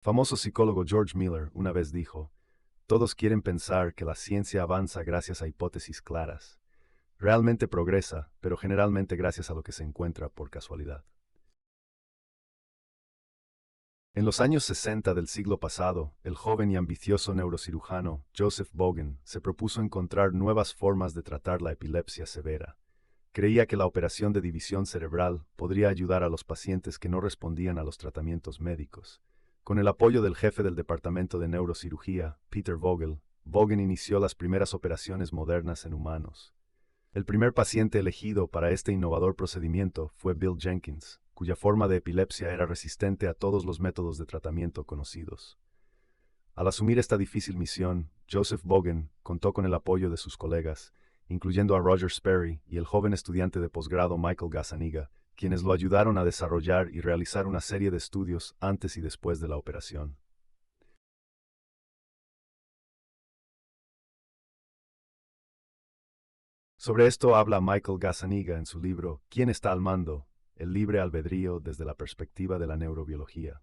Famoso psicólogo George Miller una vez dijo, todos quieren pensar que la ciencia avanza gracias a hipótesis claras. Realmente progresa, pero generalmente gracias a lo que se encuentra por casualidad. En los años 60 del siglo pasado, el joven y ambicioso neurocirujano Joseph Bogan se propuso encontrar nuevas formas de tratar la epilepsia severa. Creía que la operación de división cerebral podría ayudar a los pacientes que no respondían a los tratamientos médicos. Con el apoyo del jefe del departamento de neurocirugía, Peter Vogel, Bogan inició las primeras operaciones modernas en humanos. El primer paciente elegido para este innovador procedimiento fue Bill Jenkins, cuya forma de epilepsia era resistente a todos los métodos de tratamiento conocidos. Al asumir esta difícil misión, Joseph Bogan contó con el apoyo de sus colegas, incluyendo a Roger Sperry y el joven estudiante de posgrado Michael Gazzaniga, quienes lo ayudaron a desarrollar y realizar una serie de estudios antes y después de la operación. Sobre esto habla Michael Gazzaniga en su libro ¿Quién está al mando? El libre albedrío desde la perspectiva de la neurobiología.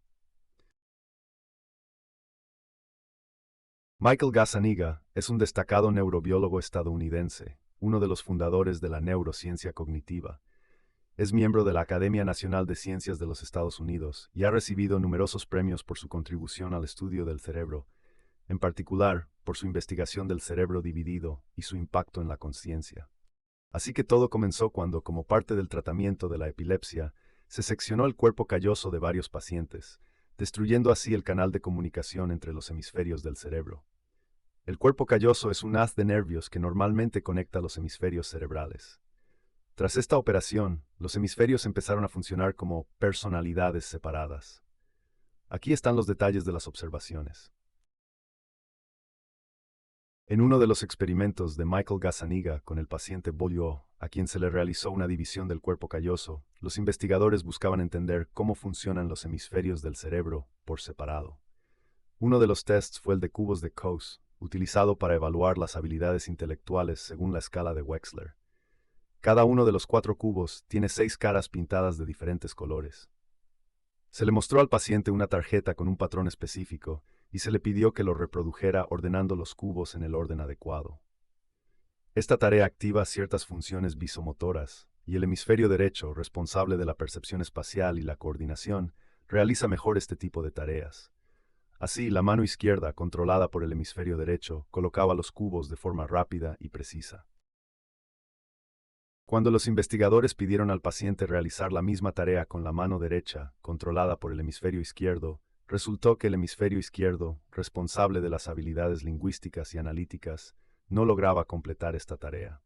Michael Gazzaniga es un destacado neurobiólogo estadounidense, uno de los fundadores de la neurociencia cognitiva. Es miembro de la Academia Nacional de Ciencias de los Estados Unidos y ha recibido numerosos premios por su contribución al estudio del cerebro, en particular por su investigación del cerebro dividido y su impacto en la conciencia. Así que todo comenzó cuando, como parte del tratamiento de la epilepsia, se seccionó el cuerpo calloso de varios pacientes, destruyendo así el canal de comunicación entre los hemisferios del cerebro. El cuerpo calloso es un haz de nervios que normalmente conecta los hemisferios cerebrales. Tras esta operación, los hemisferios empezaron a funcionar como personalidades separadas. Aquí están los detalles de las observaciones. En uno de los experimentos de Michael Gazzaniga con el paciente Beaulieu, a quien se le realizó una división del cuerpo calloso, los investigadores buscaban entender cómo funcionan los hemisferios del cerebro por separado. Uno de los tests fue el de cubos de Coase, utilizado para evaluar las habilidades intelectuales según la escala de Wechsler. Cada uno de los 4 cubos tiene 6 caras pintadas de diferentes colores. Se le mostró al paciente una tarjeta con un patrón específico y se le pidió que lo reprodujera ordenando los cubos en el orden adecuado. Esta tarea activa ciertas funciones visomotoras, y el hemisferio derecho, responsable de la percepción espacial y la coordinación, realiza mejor este tipo de tareas. Así, la mano izquierda, controlada por el hemisferio derecho, colocaba los cubos de forma rápida y precisa. Cuando los investigadores pidieron al paciente realizar la misma tarea con la mano derecha, controlada por el hemisferio izquierdo, resultó que el hemisferio izquierdo, responsable de las habilidades lingüísticas y analíticas, no lograba completar esta tarea.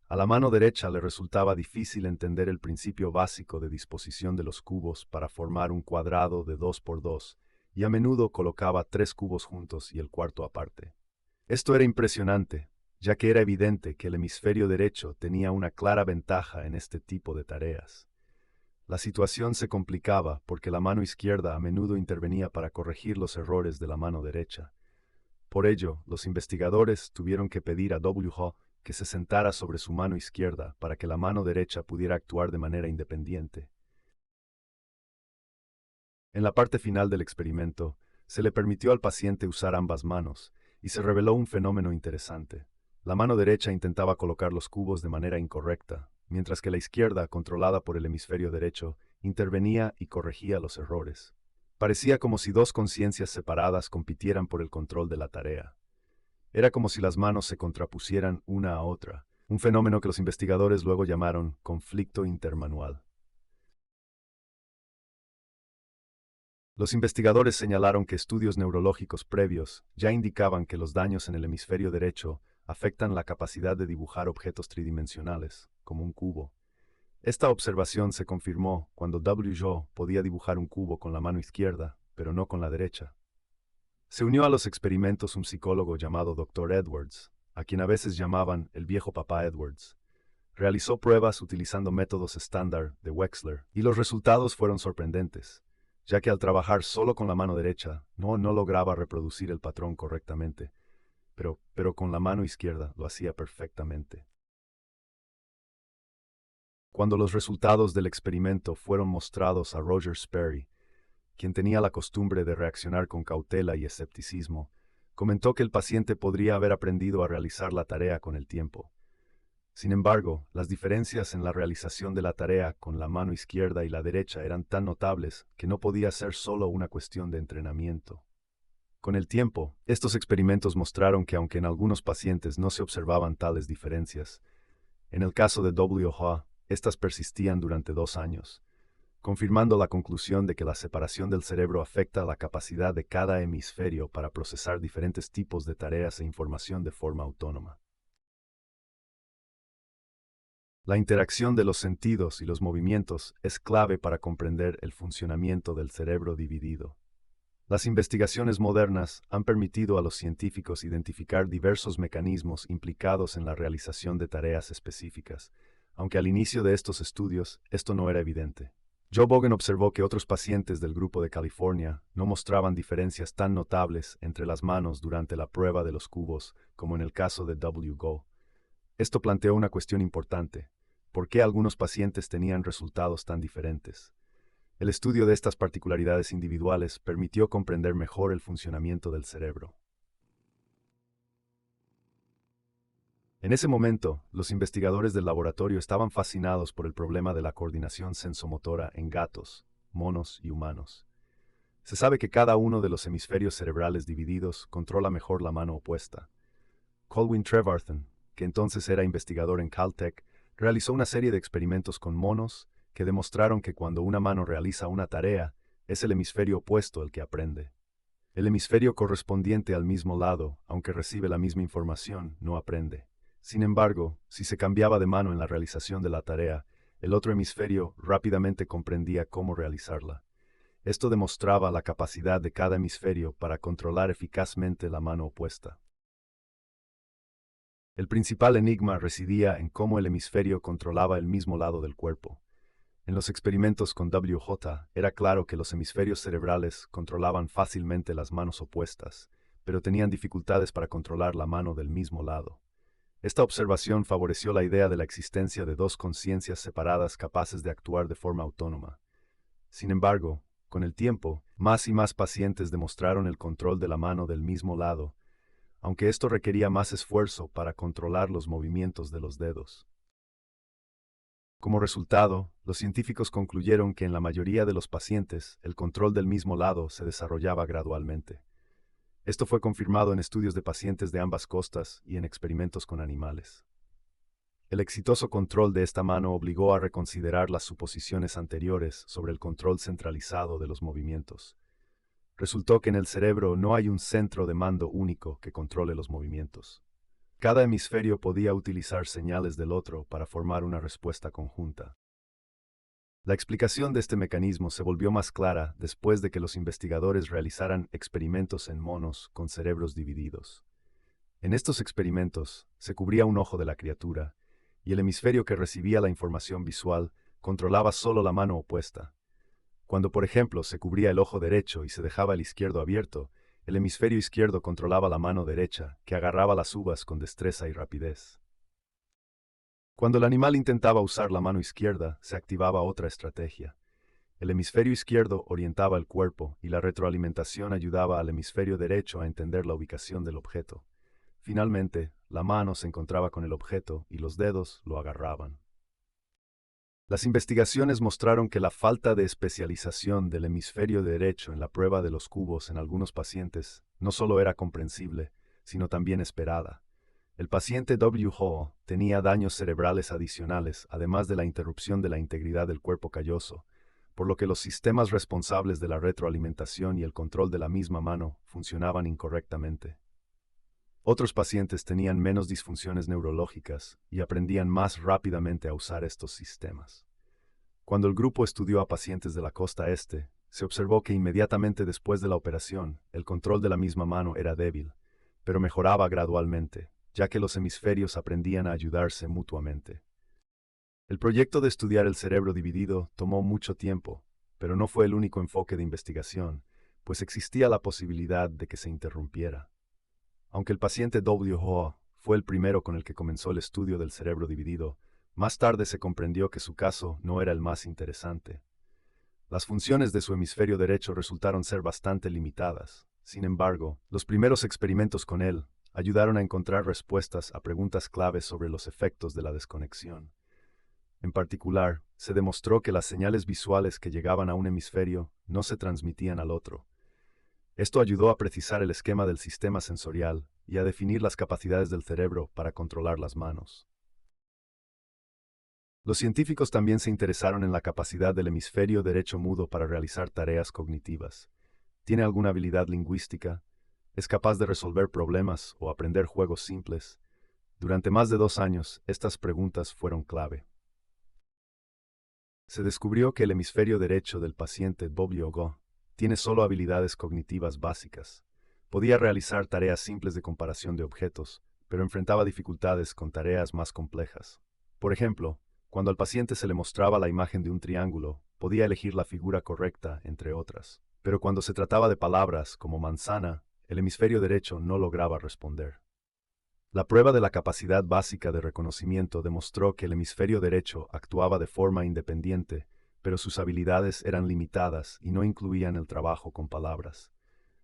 A la mano derecha le resultaba difícil entender el principio básico de disposición de los cubos para formar un cuadrado de 2 por 2, y a menudo colocaba 3 cubos juntos y el cuarto aparte. Esto era impresionante, ya que era evidente que el hemisferio derecho tenía una clara ventaja en este tipo de tareas. La situación se complicaba porque la mano izquierda a menudo intervenía para corregir los errores de la mano derecha. Por ello, los investigadores tuvieron que pedir a W. que se sentara sobre su mano izquierda para que la mano derecha pudiera actuar de manera independiente. En la parte final del experimento, se le permitió al paciente usar ambas manos, y se reveló un fenómeno interesante. La mano derecha intentaba colocar los cubos de manera incorrecta, mientras que la izquierda, controlada por el hemisferio derecho, intervenía y corregía los errores. Parecía como si dos conciencias separadas compitieran por el control de la tarea. Era como si las manos se contrapusieran una a otra, un fenómeno que los investigadores luego llamaron conflicto intermanual. Los investigadores señalaron que estudios neurológicos previos ya indicaban que los daños en el hemisferio derecho afectan la capacidad de dibujar objetos tridimensionales, como un cubo. Esta observación se confirmó cuando W. podía dibujar un cubo con la mano izquierda, pero no con la derecha. Se unió a los experimentos un psicólogo llamado Dr. Edwards, a quien a veces llamaban el viejo papá Edwards. Realizó pruebas utilizando métodos estándar de Wechsler, y los resultados fueron sorprendentes, ya que al trabajar solo con la mano derecha, no lograba reproducir el patrón correctamente, pero con la mano izquierda lo hacía perfectamente. Cuando los resultados del experimento fueron mostrados a Roger Sperry, quien tenía la costumbre de reaccionar con cautela y escepticismo, comentó que el paciente podría haber aprendido a realizar la tarea con el tiempo. Sin embargo, las diferencias en la realización de la tarea con la mano izquierda y la derecha eran tan notables que no podía ser solo una cuestión de entrenamiento. Con el tiempo, estos experimentos mostraron que aunque en algunos pacientes no se observaban tales diferencias, en el caso de W.H., estas persistían durante 2 años, confirmando la conclusión de que la separación del cerebro afecta la capacidad de cada hemisferio para procesar diferentes tipos de tareas e información de forma autónoma. La interacción de los sentidos y los movimientos es clave para comprender el funcionamiento del cerebro dividido. Las investigaciones modernas han permitido a los científicos identificar diversos mecanismos implicados en la realización de tareas específicas, aunque al inicio de estos estudios esto no era evidente. Joe Bogen observó que otros pacientes del grupo de California no mostraban diferencias tan notables entre las manos durante la prueba de los cubos como en el caso de W.Go. Esto planteó una cuestión importante: ¿por qué algunos pacientes tenían resultados tan diferentes? El estudio de estas particularidades individuales permitió comprender mejor el funcionamiento del cerebro. En ese momento, los investigadores del laboratorio estaban fascinados por el problema de la coordinación sensomotora en gatos, monos y humanos. Se sabe que cada uno de los hemisferios cerebrales divididos controla mejor la mano opuesta. Colwyn Trevarthen, que entonces era investigador en Caltech, realizó una serie de experimentos con monos que demostraron que cuando una mano realiza una tarea, es el hemisferio opuesto el que aprende. El hemisferio correspondiente al mismo lado, aunque recibe la misma información, no aprende. Sin embargo, si se cambiaba de mano en la realización de la tarea, el otro hemisferio rápidamente comprendía cómo realizarla. Esto demostraba la capacidad de cada hemisferio para controlar eficazmente la mano opuesta. El principal enigma residía en cómo el hemisferio controlaba el mismo lado del cuerpo. En los experimentos con W.J. era claro que los hemisferios cerebrales controlaban fácilmente las manos opuestas, pero tenían dificultades para controlar la mano del mismo lado. Esta observación favoreció la idea de la existencia de dos conciencias separadas capaces de actuar de forma autónoma. Sin embargo, con el tiempo, más y más pacientes demostraron el control de la mano del mismo lado, aunque esto requería más esfuerzo para controlar los movimientos de los dedos. Como resultado, los científicos concluyeron que en la mayoría de los pacientes el control del mismo lado se desarrollaba gradualmente. Esto fue confirmado en estudios de pacientes de ambas costas y en experimentos con animales. El exitoso control de esta mano obligó a reconsiderar las suposiciones anteriores sobre el control centralizado de los movimientos. Resultó que en el cerebro no hay un centro de mando único que controle los movimientos. Cada hemisferio podía utilizar señales del otro para formar una respuesta conjunta. La explicación de este mecanismo se volvió más clara después de que los investigadores realizaran experimentos en monos con cerebros divididos. En estos experimentos, se cubría un ojo de la criatura, y el hemisferio que recibía la información visual controlaba solo la mano opuesta. Cuando, por ejemplo, se cubría el ojo derecho y se dejaba el izquierdo abierto, el hemisferio izquierdo controlaba la mano derecha, que agarraba las uvas con destreza y rapidez. Cuando el animal intentaba usar la mano izquierda, se activaba otra estrategia. El hemisferio izquierdo orientaba el cuerpo y la retroalimentación ayudaba al hemisferio derecho a entender la ubicación del objeto. Finalmente, la mano se encontraba con el objeto y los dedos lo agarraban. Las investigaciones mostraron que la falta de especialización del hemisferio derecho en la prueba de los cubos en algunos pacientes no solo era comprensible, sino también esperada. El paciente W.H. tenía daños cerebrales adicionales, además de la interrupción de la integridad del cuerpo calloso, por lo que los sistemas responsables de la retroalimentación y el control de la misma mano funcionaban incorrectamente. Otros pacientes tenían menos disfunciones neurológicas y aprendían más rápidamente a usar estos sistemas. Cuando el grupo estudió a pacientes de la costa este, se observó que inmediatamente después de la operación, el control de la misma mano era débil, pero mejoraba gradualmente, ya que los hemisferios aprendían a ayudarse mutuamente. El proyecto de estudiar el cerebro dividido tomó mucho tiempo, pero no fue el único enfoque de investigación, pues existía la posibilidad de que se interrumpiera. Aunque el paciente W.H. fue el primero con el que comenzó el estudio del cerebro dividido, más tarde se comprendió que su caso no era el más interesante. Las funciones de su hemisferio derecho resultaron ser bastante limitadas. Sin embargo, los primeros experimentos con él ayudaron a encontrar respuestas a preguntas claves sobre los efectos de la desconexión. En particular, se demostró que las señales visuales que llegaban a un hemisferio no se transmitían al otro. Esto ayudó a precisar el esquema del sistema sensorial y a definir las capacidades del cerebro para controlar las manos. Los científicos también se interesaron en la capacidad del hemisferio derecho mudo para realizar tareas cognitivas. ¿Tiene alguna habilidad lingüística? ¿Es capaz de resolver problemas o aprender juegos simples? Durante más de 2 años, estas preguntas fueron clave. Se descubrió que el hemisferio derecho del paciente WGO tiene solo habilidades cognitivas básicas. Podía realizar tareas simples de comparación de objetos, pero enfrentaba dificultades con tareas más complejas. Por ejemplo, cuando al paciente se le mostraba la imagen de un triángulo, podía elegir la figura correcta, entre otras. Pero cuando se trataba de palabras como manzana, el hemisferio derecho no lograba responder. La prueba de la capacidad básica de reconocimiento demostró que el hemisferio derecho actuaba de forma independiente, pero sus habilidades eran limitadas y no incluían el trabajo con palabras.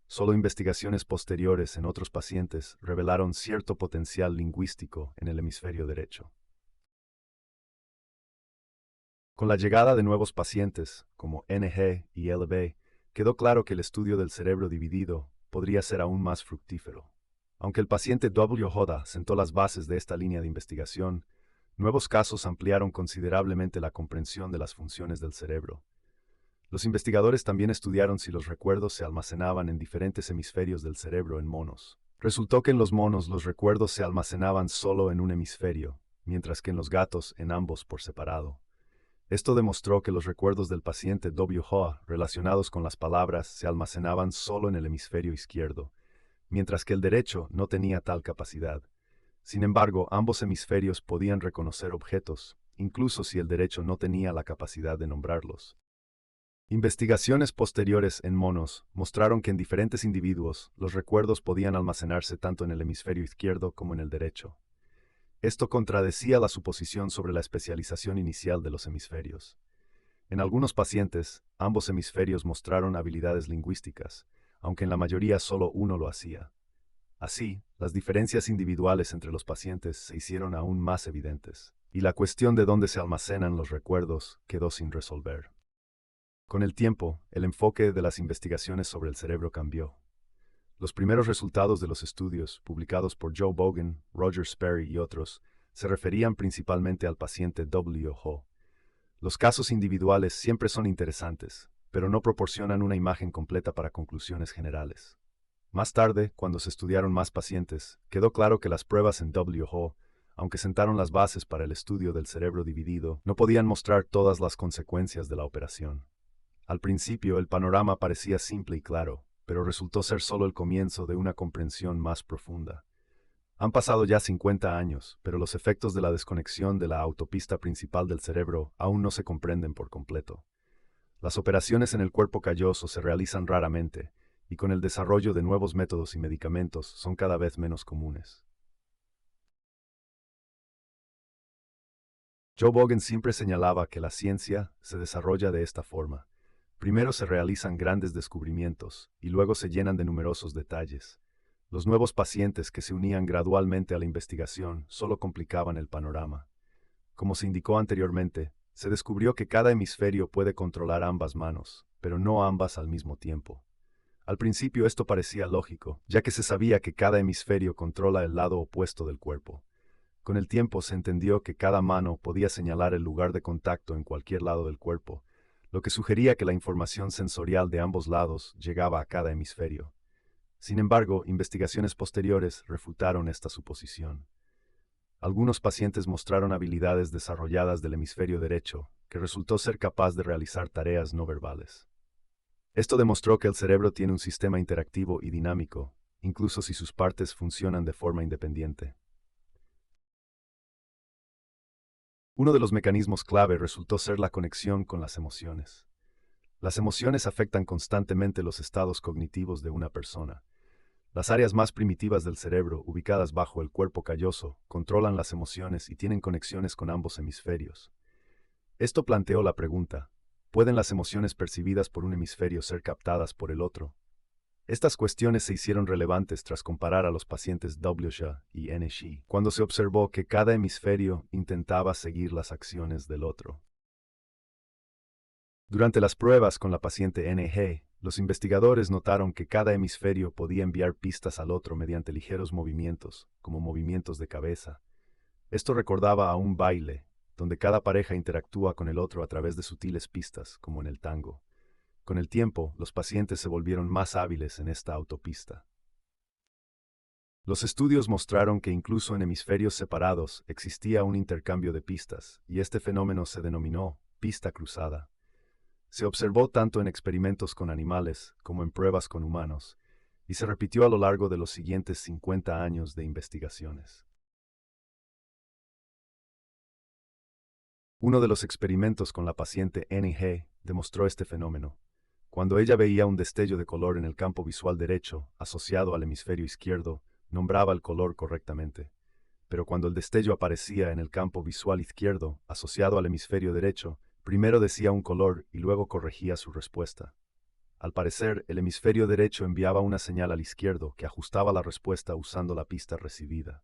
Solo investigaciones posteriores en otros pacientes revelaron cierto potencial lingüístico en el hemisferio derecho. Con la llegada de nuevos pacientes, como NG y LB, quedó claro que el estudio del cerebro dividido podría ser aún más fructífero. Aunque el paciente W. Hoda sentó las bases de esta línea de investigación, nuevos casos ampliaron considerablemente la comprensión de las funciones del cerebro. Los investigadores también estudiaron si los recuerdos se almacenaban en diferentes hemisferios del cerebro en monos. Resultó que en los monos los recuerdos se almacenaban solo en un hemisferio, mientras que en los gatos en ambos por separado. Esto demostró que los recuerdos del paciente WHOA relacionados con las palabras se almacenaban solo en el hemisferio izquierdo, mientras que el derecho no tenía tal capacidad. Sin embargo, ambos hemisferios podían reconocer objetos, incluso si el derecho no tenía la capacidad de nombrarlos. Investigaciones posteriores en monos mostraron que en diferentes individuos los recuerdos podían almacenarse tanto en el hemisferio izquierdo como en el derecho. Esto contradecía la suposición sobre la especialización inicial de los hemisferios. En algunos pacientes, ambos hemisferios mostraron habilidades lingüísticas, aunque en la mayoría solo uno lo hacía. Así, las diferencias individuales entre los pacientes se hicieron aún más evidentes, y la cuestión de dónde se almacenan los recuerdos quedó sin resolver. Con el tiempo, el enfoque de las investigaciones sobre el cerebro cambió. Los primeros resultados de los estudios, publicados por Joe Bogan, Roger Sperry y otros, se referían principalmente al paciente WHO. Los casos individuales siempre son interesantes, pero no proporcionan una imagen completa para conclusiones generales. Más tarde, cuando se estudiaron más pacientes, quedó claro que las pruebas en WHO, aunque sentaron las bases para el estudio del cerebro dividido, no podían mostrar todas las consecuencias de la operación. Al principio, el panorama parecía simple y claro, pero resultó ser solo el comienzo de una comprensión más profunda. Han pasado ya 50 años, pero los efectos de la desconexión de la autopista principal del cerebro aún no se comprenden por completo. Las operaciones en el cuerpo calloso se realizan raramente, y con el desarrollo de nuevos métodos y medicamentos son cada vez menos comunes. Joe Bogan siempre señalaba que la ciencia se desarrolla de esta forma. Primero se realizan grandes descubrimientos, y luego se llenan de numerosos detalles. Los nuevos pacientes que se unían gradualmente a la investigación solo complicaban el panorama. Como se indicó anteriormente, se descubrió que cada hemisferio puede controlar ambas manos, pero no ambas al mismo tiempo. Al principio esto parecía lógico, ya que se sabía que cada hemisferio controla el lado opuesto del cuerpo. Con el tiempo se entendió que cada mano podía señalar el lugar de contacto en cualquier lado del cuerpo, lo que sugería que la información sensorial de ambos lados llegaba a cada hemisferio. Sin embargo, investigaciones posteriores refutaron esta suposición. Algunos pacientes mostraron habilidades desarrolladas del hemisferio derecho, que resultó ser capaz de realizar tareas no verbales. Esto demostró que el cerebro tiene un sistema interactivo y dinámico, incluso si sus partes funcionan de forma independiente. Uno de los mecanismos clave resultó ser la conexión con las emociones. Las emociones afectan constantemente los estados cognitivos de una persona. Las áreas más primitivas del cerebro, ubicadas bajo el cuerpo calloso, controlan las emociones y tienen conexiones con ambos hemisferios. Esto planteó la pregunta: ¿Pueden las emociones percibidas por un hemisferio ser captadas por el otro? Estas cuestiones se hicieron relevantes tras comparar a los pacientes WSH y NSH, cuando se observó que cada hemisferio intentaba seguir las acciones del otro. Durante las pruebas con la paciente NG, los investigadores notaron que cada hemisferio podía enviar pistas al otro mediante ligeros movimientos, como movimientos de cabeza. Esto recordaba a un baile, donde cada pareja interactúa con el otro a través de sutiles pistas, como en el tango. Con el tiempo, los pacientes se volvieron más hábiles en esta autopista. Los estudios mostraron que incluso en hemisferios separados existía un intercambio de pistas, y este fenómeno se denominó pista cruzada. Se observó tanto en experimentos con animales como en pruebas con humanos, y se repitió a lo largo de los siguientes 50 años de investigaciones. Uno de los experimentos con la paciente NG demostró este fenómeno. Cuando ella veía un destello de color en el campo visual derecho, asociado al hemisferio izquierdo, nombraba el color correctamente. Pero cuando el destello aparecía en el campo visual izquierdo, asociado al hemisferio derecho, primero decía un color y luego corregía su respuesta. Al parecer, el hemisferio derecho enviaba una señal al izquierdo que ajustaba la respuesta usando la pista recibida.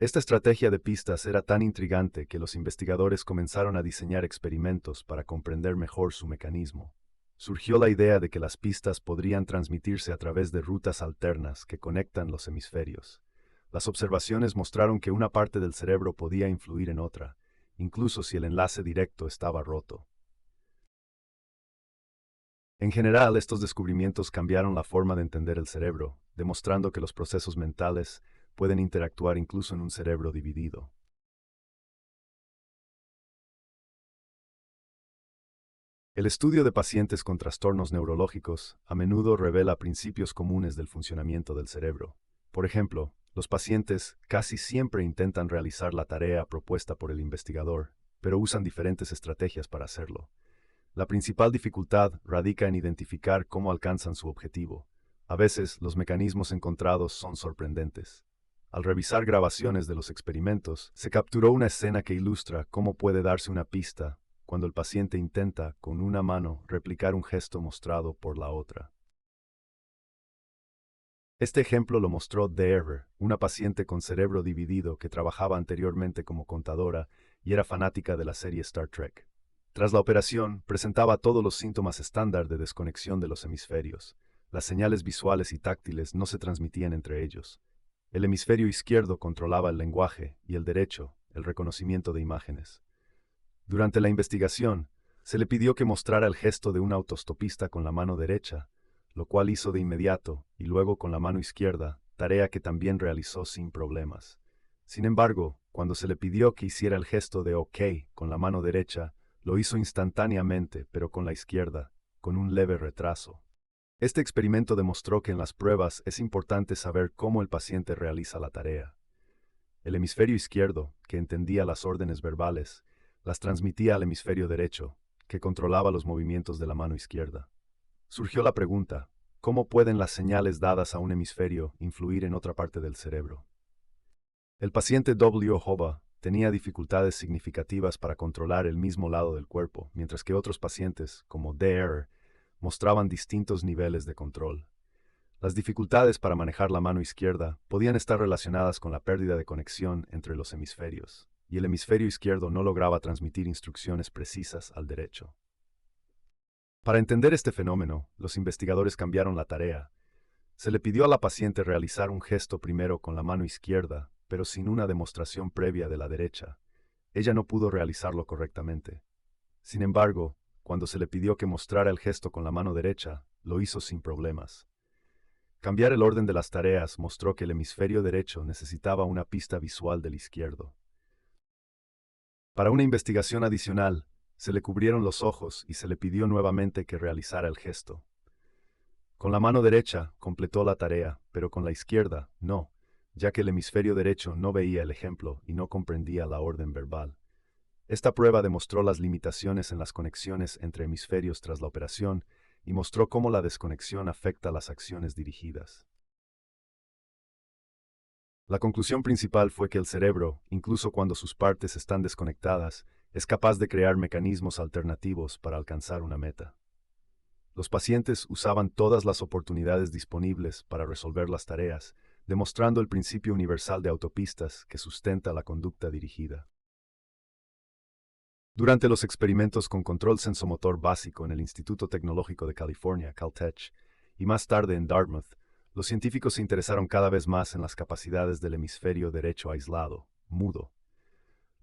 Esta estrategia de pistas era tan intrigante que los investigadores comenzaron a diseñar experimentos para comprender mejor su mecanismo. Surgió la idea de que las pistas podrían transmitirse a través de rutas alternas que conectan los hemisferios. Las observaciones mostraron que una parte del cerebro podía influir en otra, incluso si el enlace directo estaba roto. En general, estos descubrimientos cambiaron la forma de entender el cerebro, demostrando que los procesos mentales pueden interactuar incluso en un cerebro dividido. El estudio de pacientes con trastornos neurológicos a menudo revela principios comunes del funcionamiento del cerebro. Por ejemplo, los pacientes casi siempre intentan realizar la tarea propuesta por el investigador, pero usan diferentes estrategias para hacerlo. La principal dificultad radica en identificar cómo alcanzan su objetivo. A veces, los mecanismos encontrados son sorprendentes. Al revisar grabaciones de los experimentos, se capturó una escena que ilustra cómo puede darse una pista cuando el paciente intenta, con una mano, replicar un gesto mostrado por la otra. Este ejemplo lo mostró Dever, una paciente con cerebro dividido que trabajaba anteriormente como contadora y era fanática de la serie Star Trek. Tras la operación, presentaba todos los síntomas estándar de desconexión de los hemisferios. Las señales visuales y táctiles no se transmitían entre ellos. El hemisferio izquierdo controlaba el lenguaje y el derecho, el reconocimiento de imágenes. Durante la investigación, se le pidió que mostrara el gesto de un autostopista con la mano derecha, lo cual hizo de inmediato, y luego con la mano izquierda, tarea que también realizó sin problemas. Sin embargo, cuando se le pidió que hiciera el gesto de OK con la mano derecha, lo hizo instantáneamente, pero con la izquierda, con un leve retraso. Este experimento demostró que en las pruebas es importante saber cómo el paciente realiza la tarea. El hemisferio izquierdo, que entendía las órdenes verbales, las transmitía al hemisferio derecho, que controlaba los movimientos de la mano izquierda. Surgió la pregunta, ¿cómo pueden las señales dadas a un hemisferio influir en otra parte del cerebro? El paciente W. Hoba tenía dificultades significativas para controlar el mismo lado del cuerpo, mientras que otros pacientes, como DR, mostraban distintos niveles de control. Las dificultades para manejar la mano izquierda podían estar relacionadas con la pérdida de conexión entre los hemisferios, y el hemisferio izquierdo no lograba transmitir instrucciones precisas al derecho. Para entender este fenómeno, los investigadores cambiaron la tarea. Se le pidió a la paciente realizar un gesto primero con la mano izquierda, pero sin una demostración previa de la derecha. Ella no pudo realizarlo correctamente. Sin embargo, cuando se le pidió que mostrara el gesto con la mano derecha, lo hizo sin problemas. Cambiar el orden de las tareas mostró que el hemisferio derecho necesitaba una pista visual del izquierdo. Para una investigación adicional, se le cubrieron los ojos y se le pidió nuevamente que realizara el gesto. Con la mano derecha completó la tarea, pero con la izquierda no, ya que el hemisferio derecho no veía el ejemplo y no comprendía la orden verbal. Esta prueba demostró las limitaciones en las conexiones entre hemisferios tras la operación y mostró cómo la desconexión afecta las acciones dirigidas. La conclusión principal fue que el cerebro, incluso cuando sus partes están desconectadas, es capaz de crear mecanismos alternativos para alcanzar una meta. Los pacientes usaban todas las oportunidades disponibles para resolver las tareas, demostrando el principio universal de autopistas que sustenta la conducta dirigida. Durante los experimentos con control sensomotor básico en el Instituto Tecnológico de California, Caltech, y más tarde en Dartmouth, los científicos se interesaron cada vez más en las capacidades del hemisferio derecho aislado, mudo.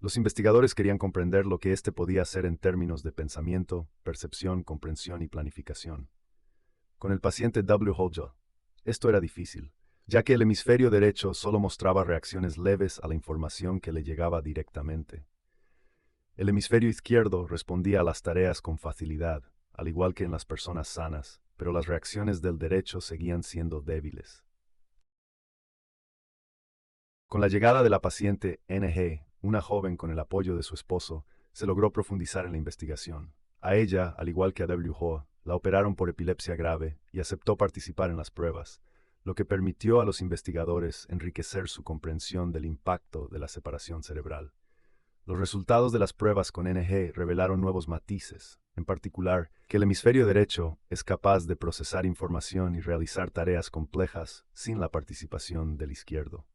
Los investigadores querían comprender lo que éste podía hacer en términos de pensamiento, percepción, comprensión y planificación. Con el paciente W. Hodja, esto era difícil, ya que el hemisferio derecho solo mostraba reacciones leves a la información que le llegaba directamente. El hemisferio izquierdo respondía a las tareas con facilidad, al igual que en las personas sanas, pero las reacciones del derecho seguían siendo débiles. Con la llegada de la paciente NG, una joven con el apoyo de su esposo, se logró profundizar en la investigación. A ella, al igual que a W. Ho, la operaron por epilepsia grave y aceptó participar en las pruebas, lo que permitió a los investigadores enriquecer su comprensión del impacto de la separación cerebral. Los resultados de las pruebas con NG revelaron nuevos matices, en particular, que el hemisferio derecho es capaz de procesar información y realizar tareas complejas sin la participación del izquierdo.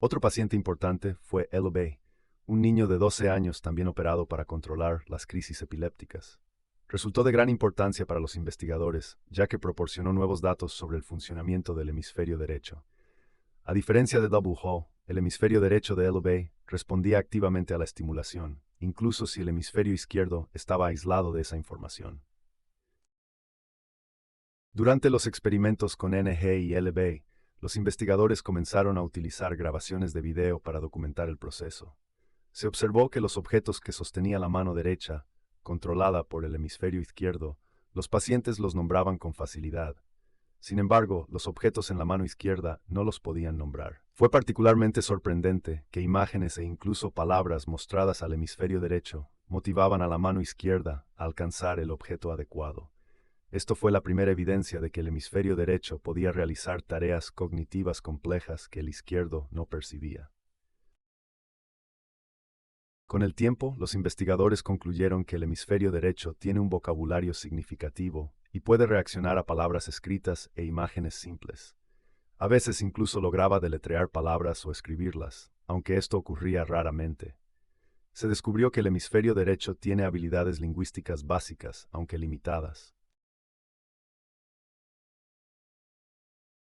Otro paciente importante fue L.B., un niño de 12 años también operado para controlar las crisis epilépticas. Resultó de gran importancia para los investigadores, ya que proporcionó nuevos datos sobre el funcionamiento del hemisferio derecho. A diferencia de W. Ho, el hemisferio derecho de L.B. respondía activamente a la estimulación, incluso si el hemisferio izquierdo estaba aislado de esa información. Durante los experimentos con NG y L.B., los investigadores comenzaron a utilizar grabaciones de video para documentar el proceso. Se observó que los objetos que sostenía la mano derecha, controlada por el hemisferio izquierdo, los pacientes los nombraban con facilidad. Sin embargo, los objetos en la mano izquierda no los podían nombrar. Fue particularmente sorprendente que imágenes e incluso palabras mostradas al hemisferio derecho motivaban a la mano izquierda a alcanzar el objeto adecuado. Esto fue la primera evidencia de que el hemisferio derecho podía realizar tareas cognitivas complejas que el izquierdo no percibía. Con el tiempo, los investigadores concluyeron que el hemisferio derecho tiene un vocabulario significativo y puede reaccionar a palabras escritas e imágenes simples. A veces incluso lograba deletrear palabras o escribirlas, aunque esto ocurría raramente. Se descubrió que el hemisferio derecho tiene habilidades lingüísticas básicas, aunque limitadas.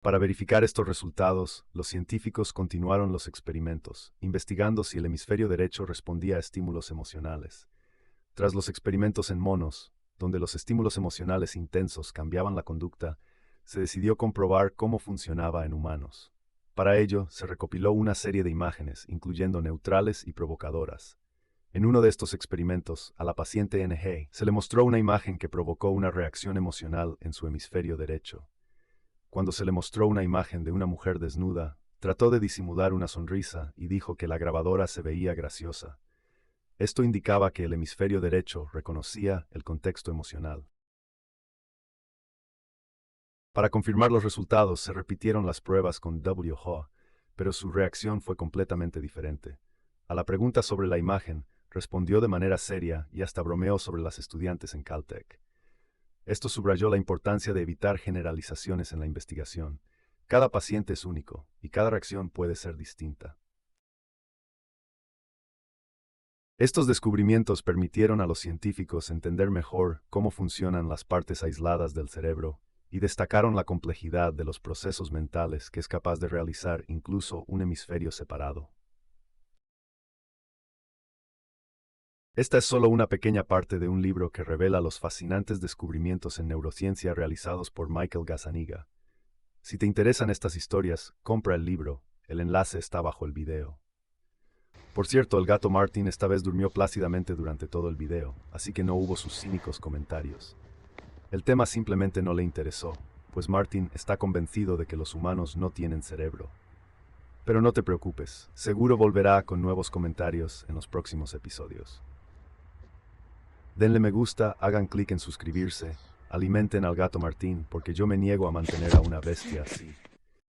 Para verificar estos resultados, los científicos continuaron los experimentos, investigando si el hemisferio derecho respondía a estímulos emocionales. Tras los experimentos en monos, donde los estímulos emocionales intensos cambiaban la conducta, se decidió comprobar cómo funcionaba en humanos. Para ello, se recopiló una serie de imágenes, incluyendo neutrales y provocadoras. En uno de estos experimentos, a la paciente NG se le mostró una imagen que provocó una reacción emocional en su hemisferio derecho. Cuando se le mostró una imagen de una mujer desnuda, trató de disimular una sonrisa y dijo que la grabadora se veía graciosa. Esto indicaba que el hemisferio derecho reconocía el contexto emocional. Para confirmar los resultados, se repitieron las pruebas con W. Ho, pero su reacción fue completamente diferente. A la pregunta sobre la imagen, respondió de manera seria y hasta bromeó sobre las estudiantes en Caltech. Esto subrayó la importancia de evitar generalizaciones en la investigación. Cada paciente es único, y cada reacción puede ser distinta. Estos descubrimientos permitieron a los científicos entender mejor cómo funcionan las partes aisladas del cerebro y destacaron la complejidad de los procesos mentales que es capaz de realizar incluso un hemisferio separado. Esta es solo una pequeña parte de un libro que revela los fascinantes descubrimientos en neurociencia realizados por Michael Gazzaniga. Si te interesan estas historias, compra el libro, el enlace está bajo el video. Por cierto, el gato Martin esta vez durmió plácidamente durante todo el video, así que no hubo sus cínicos comentarios. El tema simplemente no le interesó, pues Martin está convencido de que los humanos no tienen cerebro. Pero no te preocupes, seguro volverá con nuevos comentarios en los próximos episodios. Denle me gusta, hagan clic en suscribirse, alimenten al gato Martín porque yo me niego a mantener a una bestia así.